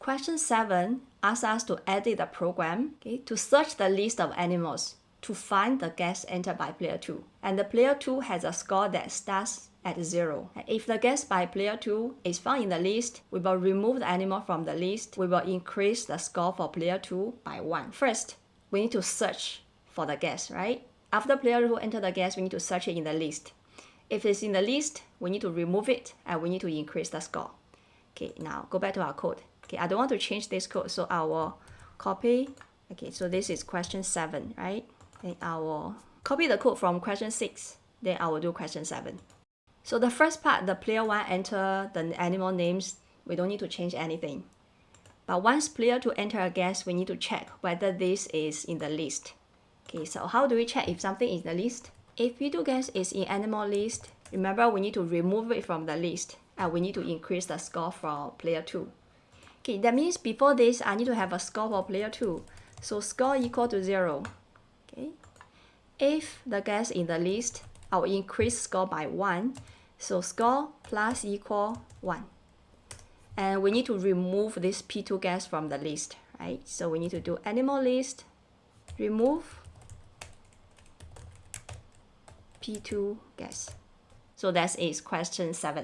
Question 7 asks us to edit the program, okay, to search the list of animals to find the guess entered by player 2. And the player 2 has a score that starts at 0. If the guess by player 2 is found in the list, we will remove the animal from the list. We will increase the score for player 2 by 1. First, we need to search for the guess, right? After player 2 enters the guess, we need to search it in the list. If it's in the list, we need to remove it and we need to increase the score. Okay, now go back to our code. Okay, I don't want to change this code, so I will copy. Okay, so this is question 7, right? Then I will copy the code from question 6. Then I will do question 7. So the first part, the player 1 enter the animal names, we don't need to change anything. But once player 2 enter a guess, we need to check whether this is in the list. Okay, so how do we check if something is in the list? If P2 guess is in animal list, remember we need to remove it from the list and we need to increase the score for player 2. Okay, that means before this, I need to have a score for player 2. So score equal to 0. Okay. If the guess in the list, I will increase score by 1. So score plus equal 1. And we need to remove this P2 guess from the list, right? So we need to do animal list, remove P2 guess. So that is question 7.